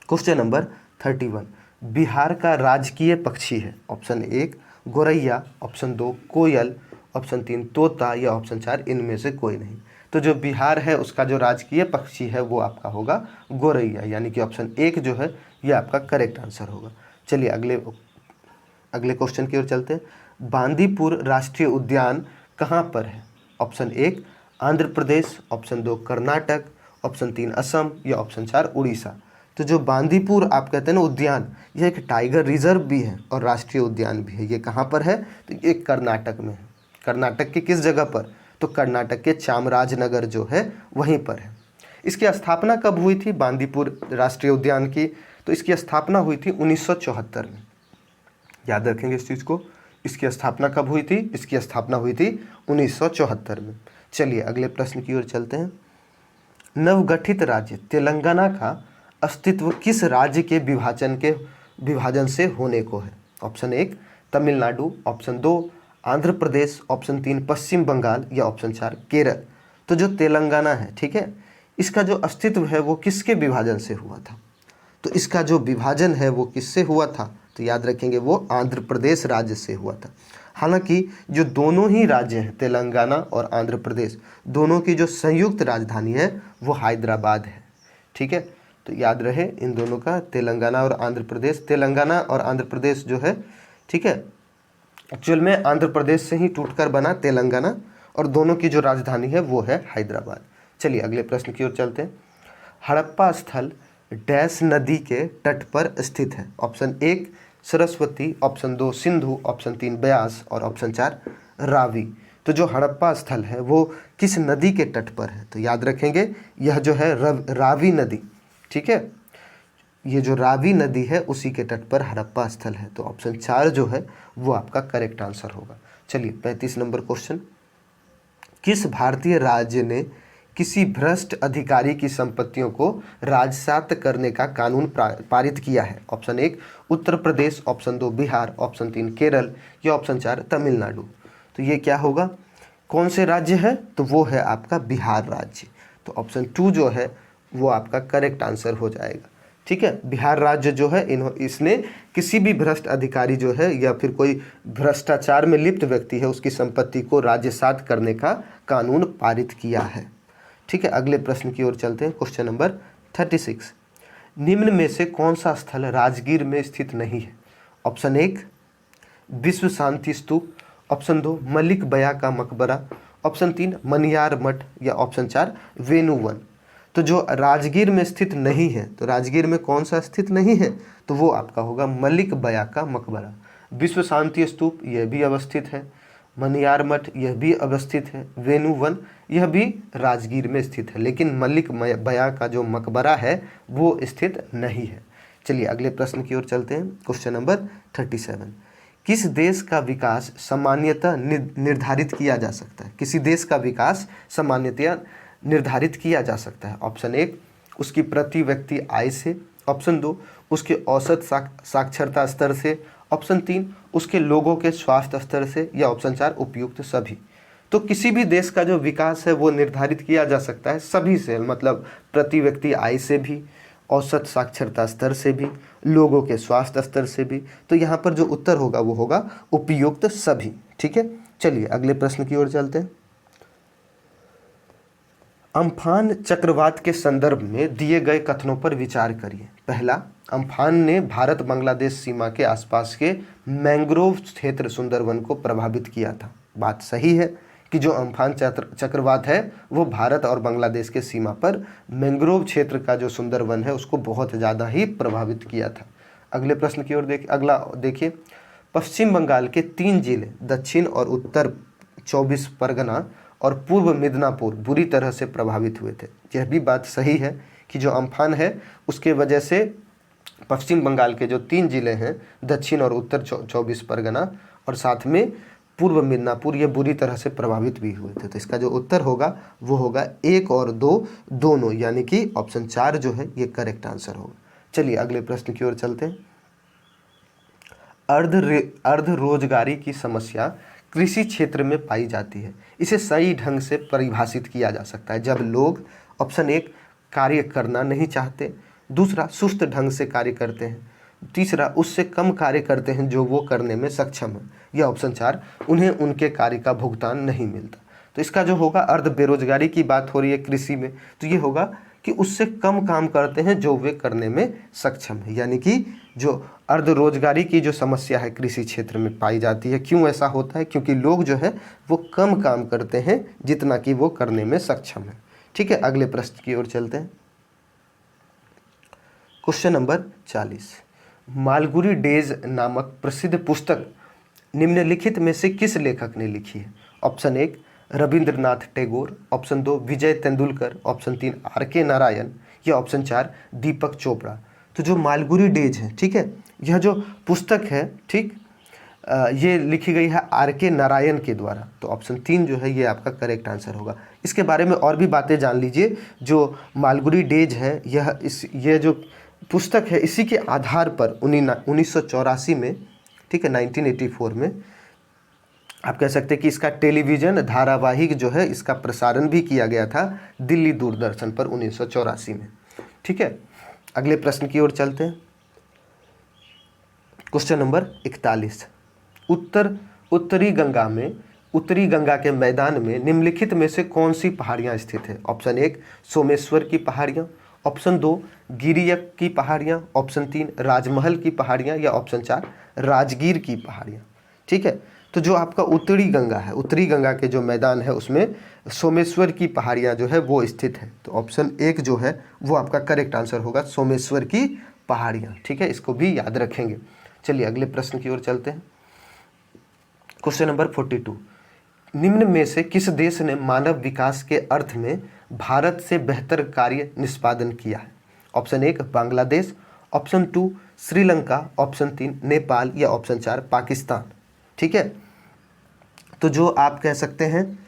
A: क्वेश्चन नंबर 31, बिहार का राजकीय पक्षी है? ऑप्शन 1 गोरैया, ऑप्शन 2 कोयल, ऑप्शन 3 तोता या ऑप्शन 4 इनमें से कोई नहीं। तो जो बिहार है उसका जो राजकीय पक्षी है वो आपका होगा गोरैया, यानी कि ऑप्शन 1 जो है ये आपका करेक्ट आंसर होगा। चलिए अगले क्वेश्चन की ओर चलते हैं। बांदीपुर राष्ट्रीय उद्यान कहाँ पर है? Option 1 Andhra Pradesh, option 2 Karnataka, option 3 Assam या ऑप्शन 4 उड़ीसा। तो जो बांदीपुर आप कहते हैं ना उद्यान, यह एक टाइगर रिजर्व भी है और राष्ट्रीय उद्यान भी है। ये कहाँ पर है? तो ये कर्नाटक में है। कर्नाटक के किस जगह पर? तो कर्नाटक के चामराजनगर जो है वहीं पर है। इसकी स्थापना कब हुई थी बांदीपुर राष्ट्रीय उद्यान की? तो इसकी स्थापना हुई थी 1974 में। याद रखेंगे इस चीज़ को, इसकी स्थापना कब हुई थी? इसकी स्थापना हुई थी 1974 में। चलिए अगले प्रश्न की ओर चलते हैं। नवगठित राज्य तेलंगाना का अस्तित्व किस राज्य के विभाजन से होने को है? Option 1 Tamil Nadu, option 2 Andhra Pradesh, option 3 पश्चिम बंगाल या ऑप्शन 4 केरल। तो जो तेलंगाना है, ठीक है, इसका जो अस्तित्व है वो किसके विभाजन से हुआ था? तो इसका जो विभाजन है वो किससे हुआ था? तो याद रखेंगे वो आंध्र प्रदेश राज्य से हुआ था। हालांकि जो दोनों ही राज्य हैं, तेलंगाना और आंध्र प्रदेश, दोनों की जो संयुक्त राजधानी है वो हैदराबाद है। ठीक है, तो याद रहे इन दोनों का, तेलंगाना और आंध्र प्रदेश। तेलंगाना और आंध्र प्रदेश जो है, ठीक है, एक्चुअल में आंध्र प्रदेश से ही टूटकर बना तेलंगाना, और दोनों की जो राजधानी है वो है हैदराबाद। चलिए अगले प्रश्न की ओर चलते हैं। हड़प्पा स्थल डैश नदी के तट पर स्थित है? Option 1 Saraswati, option 2 Sindhu, option 3 Beas और ऑप्शन 4 रावी। तो जो हड़प्पा स्थल है वो किस नदी के तट पर है? तो याद रखेंगे यह जो है रावी नदी, ठीक है, ये जो रावी नदी है उसी के तट पर हड़प्पा स्थल है। तो ऑप्शन 4 जो है वो आपका करेक्ट आंसर होगा। चलिए 35 नंबर क्वेश्चन। किस भारतीय राज्य ने किसी भ्रष्ट अधिकारी की संपत्तियों को राजसात करने का कानून पारित किया है? Option 1 Uttar Pradesh, option 2 Bihar, option 3 Kerala या ऑप्शन 4 तमिलनाडु। तो ये क्या होगा, कौन से राज्य है? तो वो है आपका बिहार राज्य। तो ऑप्शन 2 जो है वो आपका करेक्ट आंसर हो जाएगा। ठीक है, बिहार राज्य जो है इसने किसी भी भ्रष्ट अधिकारी जो है या फिर कोई भ्रष्टाचार में लिप्त व्यक्ति है उसकी संपत्ति को राजसात करने का कानून पारित किया है। ठीक है, अगले प्रश्न की ओर चलते हैं। Question number 36। निम्न में से कौन सा स्थल राजगीर में स्थित नहीं है? ऑप्शन 1 विश्व शांति स्तूप, ऑप्शन 2 मलिक बया का मकबरा, ऑप्शन 3 मनियार मठ या ऑप्शन 4 वेणुवन। तो जो राजगीर में स्थित नहीं है, तो राजगीर में कौन सा स्थित नहीं है? तो वो आपका होगा मलिक बया का मकबरा। विश्व शांति स्तूप यह भी अवस्थित है, मनियार मठ यह भी अवस्थित है, वेणुवन यह भी राजगीर में स्थित है, लेकिन मलिक बया का जो मकबरा है वो स्थित नहीं है। चलिए अगले प्रश्न की ओर चलते हैं। Question number 37। किस देश का विकास सामान्यतः निर्धारित किया जा सकता है? किसी देश का विकास सामान्यतः निर्धारित किया जा सकता है? ऑप्शन 1 उसकी प्रति व्यक्ति आय से, ऑप्शन 2 उसके औसत साक्षरता स्तर से, ऑप्शन 3 उसके लोगों के स्वास्थ्य स्तर से या ऑप्शन 4 उपयुक्त सभी। तो किसी भी देश का जो विकास है वो निर्धारित किया जा सकता है सभी से, मतलब प्रति व्यक्ति आय से भी, औसत साक्षरता स्तर से भी, लोगों के स्वास्थ्य स्तर से भी। तो यहाँ पर जो उत्तर होगा वो होगा उपयुक्त सभी। ठीक है, चलिए अगले प्रश्न की ओर चलते हैं। अम्फान चक्रवात के संदर्भ में दिए गए कथनों पर विचार करिए। पहला, अम्फान ने भारत बांग्लादेश सीमा के आसपास के मैंग्रोव क्षेत्र सुंदरवन को प्रभावित किया था। बात सही है कि जो अम्फान चक्रवात है वो भारत और बांग्लादेश के सीमा पर मैंग्रोव क्षेत्र का जो सुंदरवन है उसको बहुत ज़्यादा ही प्रभावित किया था। अगले प्रश्न की ओर अगला देखिए। पश्चिम बंगाल के 3 जिले दक्षिण और उत्तर 24 परगना और पूर्व मिदनापुर बुरी तरह से प्रभावित हुए थे। यह भी बात सही है कि जो अम्फान है उसके वजह से पश्चिम बंगाल के जो 3 जिले हैं दक्षिण और उत्तर 24 परगना और साथ में पूर्व मिदनापुर, ये बुरी तरह से प्रभावित भी हुए थे। तो इसका जो उत्तर होगा वो होगा 1 और 2 दोनों, यानी कि ऑप्शन 4 जो है ये करेक्ट आंसर होगा। चलिए अगले प्रश्न की ओर चलते हैं। अर्ध रोजगारी की समस्या कृषि क्षेत्र में पाई जाती है। इसे सही ढंग से परिभाषित किया जा सकता है जब लोग, ऑप्शन 1 कार्य करना नहीं चाहते, दूसरा सुस्त ढंग से कार्य करते हैं, तीसरा उससे कम कार्य करते हैं जो वो करने में सक्षम है, या ऑप्शन 4 उन्हें उनके कार्य का भुगतान नहीं मिलता। तो इसका जो होगा अर्ध बेरोजगारी की बात हो रही है कृषि में, तो ये होगा कि उससे कम काम करते हैं जो वे करने में सक्षम है, यानी कि जो अर्ध रोजगारी की जो समस्या है कृषि क्षेत्र में पाई जाती है। क्यों ऐसा होता है? क्योंकि लोग जो है वो कम काम करते हैं जितना कि वो करने में सक्षम है। ठीक है, अगले प्रश्न की ओर चलते हैं। Question number 40। मालगुडी डेज नामक प्रसिद्ध पुस्तक निम्नलिखित में से किस लेखक ने लिखी है? ऑप्शन 1 रविंद्रनाथ टैगोर, ऑप्शन 2 विजय तेंदुलकर, ऑप्शन 3 RK नारायण या ऑप्शन 4 दीपक चोपड़ा। तो जो मालगुडी डेज है, ठीक है, यह जो पुस्तक है, ठीक, ये लिखी गई है R.K. नारायण के द्वारा। तो ऑप्शन 3 जो है ये आपका करेक्ट आंसर होगा। इसके बारे में और भी बातें जान लीजिए। जो मालगुडी डेज है ये जो पुस्तक है इसी के आधार पर 1984 में, ठीक है, 1984 में आप कह सकते हैं कि इसका टेलीविज़न धारावाहिक जो है इसका प्रसारण भी किया गया था दिल्ली दूरदर्शन पर 1984 में। ठीक है, अगले प्रश्न की ओर चलते हैं। Question number 41। उत्तरी गंगा के मैदान में निम्नलिखित में से कौन सी पहाड़ियाँ स्थित है? ऑप्शन 1 सोमेश्वर की पहाड़ियाँ, ऑप्शन 2 गिरियक की पहाड़ियाँ, ऑप्शन 3 राजमहल की पहाड़ियाँ, या ऑप्शन 4 राजगीर की पहाड़ियाँ। ठीक है, तो जो आपका उत्तरी गंगा है, उत्तरी गंगा के जो मैदान है उसमें सोमेश्वर की पहाड़ियाँ जो है वो स्थित है। तो ऑप्शन 1 जो है वो आपका करेक्ट आंसर होगा, सोमेश्वर की पहाड़ियाँ। ठीक है, इसको भी याद रखेंगे। चलिए अगले प्रश्न की ओर चलते हैं। Question number 42। निम्न में से किस देश ने मानव विकास के अर्थ में भारत से बेहतर कार्य निष्पादन किया है? Option 1 Bangladesh, option 2 Sri Lanka, option 3 Nepal, या ऑप्शन 4 पाकिस्तान। ठीक है, तो जो आप कह सकते हैं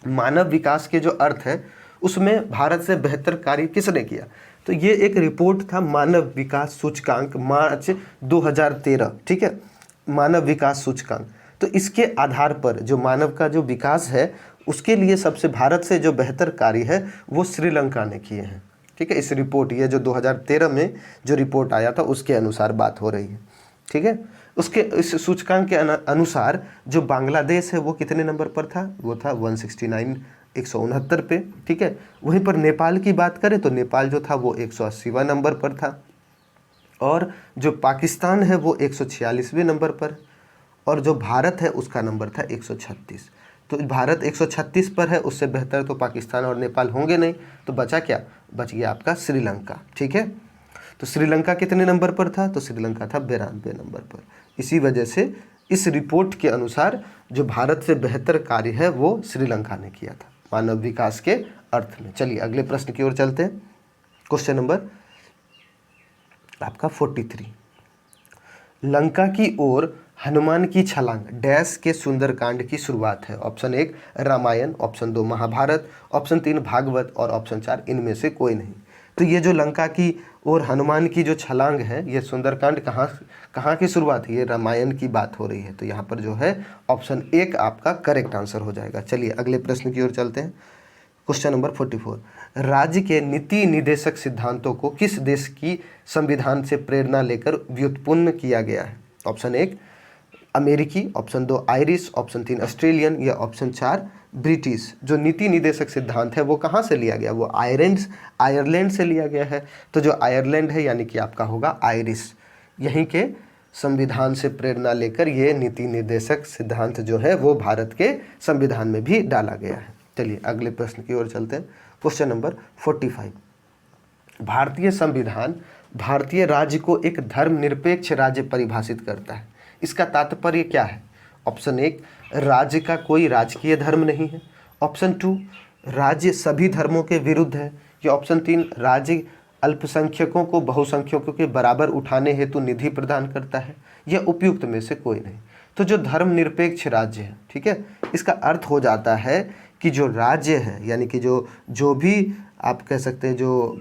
A: मानव विकास के जो अर्थ है उसमें भारत से बेहतर कार्य किसने किया? तो ये एक रिपोर्ट था मानव विकास सूचकांक मार्च 2013। ठीक है, मानव विकास सूचकांक। तो इसके आधार पर जो मानव का जो विकास है उसके लिए सबसे भारत से जो बेहतर कार्य है वो श्रीलंका ने किए हैं। ठीक है, इस रिपोर्ट ये जो 2013 में जो रिपोर्ट आया था उसके अनुसार बात हो रही है। ठीक है, उसके इस सूचकांक के अनुसार जो बांग्लादेश है वो कितने नंबर पर था? वो था 169 169 पे। ठीक है, वहीं पर नेपाल की बात करें तो नेपाल जो था वो 180वां नंबर पर था, और जो पाकिस्तान है वो 146वें नंबर पर, और जो भारत है उसका नंबर था 136। तो भारत 136 पर है, उससे बेहतर तो पाकिस्तान और नेपाल होंगे नहीं। तो बचा क्या? बच गया आपका श्रीलंका। ठीक है, तो श्रीलंका कितने नंबर पर था? तो श्रीलंका था 92 नंबर पर। इसी वजह से इस रिपोर्ट के अनुसार जो भारत से बेहतर कार्य है वो श्रीलंका ने किया था मानव विकास के अर्थ में। चलिए अगले प्रश्न की ओर चलते हैं। क्वेश्चन नंबर आपका 43। लंका की ओर हनुमान की छलांग डैश के सुंदरकांड की शुरुआत है? Option 1 Ramayana, option 2 Mahabharata, option 3 Bhagavata, और ऑप्शन 4 इनमें से कोई नहीं। तो ये जो लंका की ओर हनुमान की जो छलांग है ये सुंदरकांड कहाँ की शुरुआत है? ये रामायण की बात हो रही है। तो यहाँ पर जो है ऑप्शन 1 आपका करेक्ट आंसर हो जाएगा। चलिए अगले प्रश्न की ओर चलते हैं। Question number 44। राज्य के नीति निदेशक सिद्धांतों को किस देश की संविधान से प्रेरणा लेकर व्युत्पन्न किया गया है? ऑप्शन 1 अमेरिकी, ऑप्शन 2 आयरिश, ऑप्शन 3 ऑस्ट्रेलियन, या ऑप्शन 4 ब्रिटिश। जो नीति निदेशक सिद्धांत है वो कहाँ से लिया गया? वो आयरलैंड से लिया गया है। तो जो आयरलैंड है यानी कि आपका होगा आयरिश। यहीं के संविधान से प्रेरणा लेकर ये नीति निर्देशक सिद्धांत जो है वो भारत के संविधान में भी डाला गया है। चलिए अगले प्रश्न की ओर चलते हैं। Question number 45। भारतीय संविधान भारतीय राज्य को एक धर्मनिरपेक्ष राज्य परिभाषित करता है। इसका तात्पर्य क्या है? ऑप्शन 1 राज्य का कोई राजकीय धर्म नहीं है, ऑप्शन 2 राज्य सभी धर्मों के विरुद्ध है, या ऑप्शन 3 राज्य अल्पसंख्यकों को बहुसंख्यकों के बराबर उठाने हेतु निधि प्रदान करता है, या उपयुक्त में से कोई नहीं। तो जो धर्मनिरपेक्ष राज्य है, ठीक है, इसका अर्थ हो जाता है कि जो राज्य है यानी कि जो भी आप कह सकते हैं जो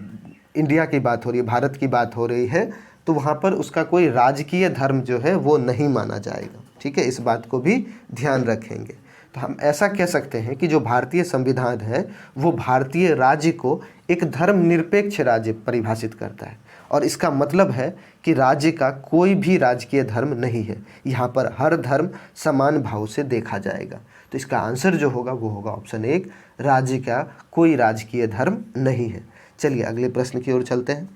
A: इंडिया की बात हो रही है, भारत की बात हो रही है, तो वहाँ पर उसका कोई राजकीय धर्म जो है वो नहीं माना जाएगा। ठीक है, इस बात को भी ध्यान रखेंगे। तो हम ऐसा कह सकते हैं कि जो भारतीय संविधान है वो भारतीय राज्य को एक धर्मनिरपेक्ष राज्य परिभाषित करता है, और इसका मतलब है कि राज्य का कोई भी राजकीय धर्म नहीं है। यहाँ पर हर धर्म समान भाव से देखा जाएगा। तो इसका आंसर जो होगा वो होगा ऑप्शन 1 राज्य का कोई राजकीय धर्म नहीं है। चलिए अगले प्रश्न की ओर चलते हैं।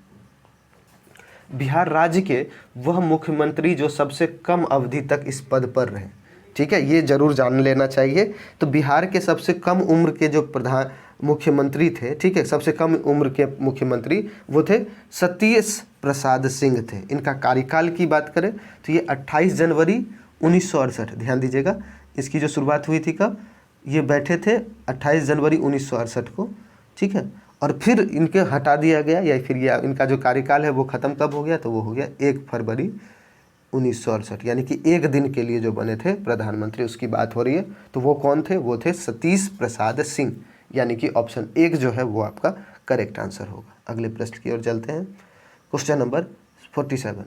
A: बिहार राज्य के वह मुख्यमंत्री जो सबसे कम अवधि तक इस पद पर रहे, ठीक है, ये जरूर जान लेना चाहिए। तो बिहार के सबसे कम उम्र के जो प्रधान मुख्यमंत्री थे, ठीक है, सबसे कम उम्र के मुख्यमंत्री वो थे सत्येंद्र प्रसाद सिंह थे। इनका कार्यकाल की बात करें तो ये 28 जनवरी 1968, ध्यान दीजिएगा, इसकी जो शुरुआत हुई थी कब, ये बैठे थे 28 जनवरी 1968 को, ठीक है, और फिर इनके हटा दिया गया, या फिर ये इनका जो कार्यकाल है वो ख़त्म कब हो गया, तो वो हो गया 1 फरवरी 1968, यानी कि एक दिन के लिए जो बने थे प्रधानमंत्री उसकी बात हो रही है। तो वो कौन थे? वो थे सतीश प्रसाद सिंह, यानी कि ऑप्शन 1 जो है वो आपका करेक्ट आंसर होगा। अगले प्रश्न की ओर चलते हैं। क्वेश्चन नंबर 47,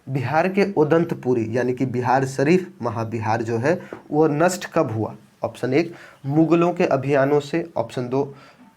A: बिहार के उदंतपुरी यानी कि बिहार शरीफ महाबिहार जो है वो नष्ट कब हुआ? ऑप्शन 1 मुगलों के अभियानों से, ऑप्शन 2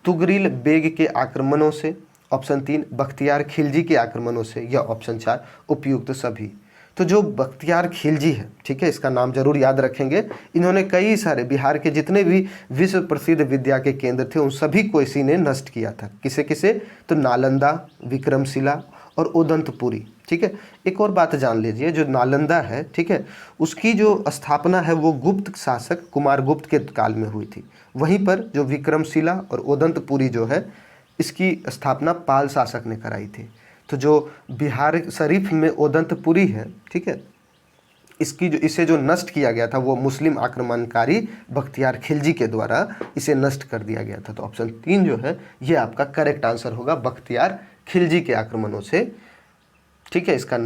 A: तुगरिल बेग के आक्रमणों से, ऑप्शन 3 बख्तियार खिलजी के आक्रमणों से, या ऑप्शन 4 उपयुक्त सभी। तो जो बख्तियार खिलजी है, ठीक है, इसका नाम जरूर याद रखेंगे। इन्होंने कई सारे बिहार के जितने भी विश्व प्रसिद्ध विद्या के केंद्र थे उन सभी को इसी ने नष्ट किया था। किसे किसे? तो नालंदा, विक्रमशिला और उदंतपुरी। ठीक है, एक और बात जान लीजिए, जो नालंदा है, ठीक है, उसकी जो स्थापना है वो गुप्त शासक कुमारगुप्त के काल में हुई थी। वहीं पर जो विक्रमशिला और उदंतपुरी जो है इसकी स्थापना पाल शासक ने कराई थी। तो जो बिहार शरीफ में उदंतपुरी है, ठीक है, इसे जो नष्ट किया गया था वो मुस्लिम आक्रमणकारी बख्तियार खिलजी के द्वारा इसे नष्ट कर दिया गया था। तो ऑप्शन 3 जो है ये आपका करेक्ट आंसर होगा, बख्तियार खिलजी के आक्रमणों से, ठीक है, इसका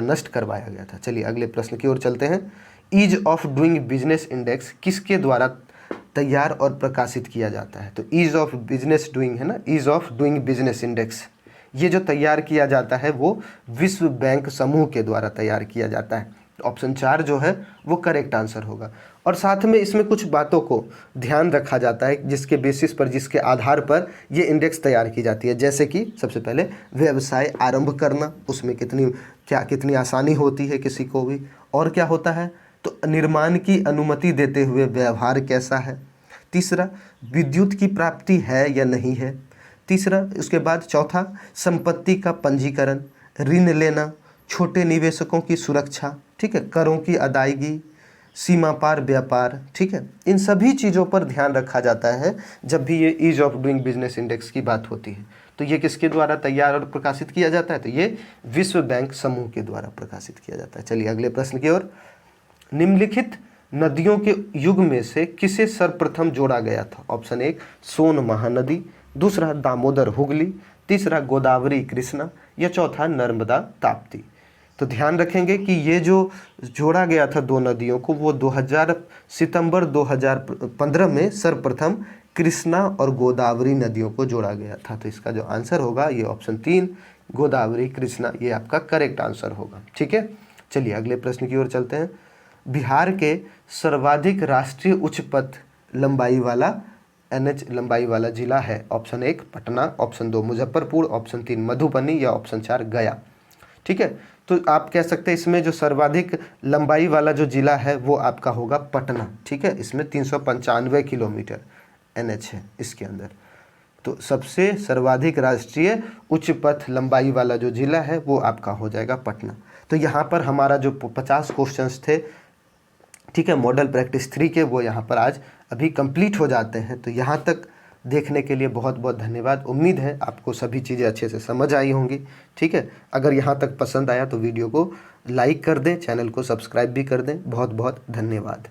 A: नष्ट करवाया गया था। चलिए अगले प्रश्न की ओर चलते हैं। Ease of doing business index किसके द्वारा तैयार और प्रकाशित किया जाता है? तो ईज ऑफ बिजनेस डूइंग है ना, ease of doing business index, ये जो तैयार किया जाता है वो विश्व बैंक समूह के द्वारा तैयार किया जाता है। ऑप्शन 4 जो है वो करेक्ट आंसर होगा। और साथ में इसमें कुछ बातों को ध्यान रखा जाता है जिसके बेसिस पर, जिसके आधार पर ये इंडेक्स तैयार की जाती है। जैसे कि सबसे पहले व्यवसाय आरंभ करना, उसमें कितनी आसानी होती है किसी को भी, और क्या होता है, तो निर्माण की अनुमति देते हुए व्यवहार कैसा है। तीसरा, विद्युत की प्राप्ति है या नहीं है। तीसरा, उसके बाद चौथा, संपत्ति का पंजीकरण, ऋण लेना, छोटे निवेशकों की सुरक्षा, ठीक है, करों की अदायगी, सीमा पार व्यापार, ठीक है, इन सभी चीज़ों पर ध्यान रखा जाता है जब भी ये ease of doing business index की बात होती है। तो ये किसके द्वारा तैयार और प्रकाशित किया जाता है? तो ये विश्व बैंक समूह के द्वारा प्रकाशित किया जाता है। चलिए अगले प्रश्न की ओर। निम्नलिखित नदियों के युग में से किसे सर्वप्रथम जोड़ा गया था? ऑप्शन 1 सोन महानदी, दूसरा दामोदर हुगली, तीसरा गोदावरी कृष्णा, या चौथा नर्मदा ताप्ती। तो ध्यान रखेंगे कि ये जो जोड़ा गया था दो नदियों को वो सितंबर 2015 में सर्वप्रथम कृष्णा और गोदावरी नदियों को जोड़ा गया था। तो इसका जो आंसर होगा ये ऑप्शन 3 गोदावरी कृष्णा, ये आपका करेक्ट आंसर होगा। ठीक है, चलिए अगले प्रश्न की ओर चलते हैं। बिहार के सर्वाधिक राष्ट्रीय उच्च पथ लंबाई वाला NH लंबाई वाला जिला है? Option 1 Patna, option 2 Muzaffarpur, option 3 Madhubani, या ऑप्शन 4 गया। ठीक है, तो आप कह सकते हैं इसमें जो सर्वाधिक लंबाई वाला जो जिला है वो आपका होगा पटना। ठीक है, इसमें 395 किलोमीटर NH है इसके अंदर। तो सबसे सर्वाधिक राष्ट्रीय उच्च पथ लंबाई वाला जो जिला है वो आपका हो जाएगा पटना। तो यहाँ पर हमारा जो 50 क्वेश्चंस थे, ठीक है, मॉडल प्रैक्टिस 3 के, वो यहाँ पर आज अभी कंप्लीट हो जाते हैं। तो यहाँ तक देखने के लिए बहुत बहुत धन्यवाद। उम्मीद है आपको सभी चीज़ें अच्छे से समझ आई होंगी। ठीक है, अगर यहाँ तक पसंद आया तो वीडियो को लाइक कर दें, चैनल को सब्सक्राइब भी कर दें। बहुत बहुत धन्यवाद।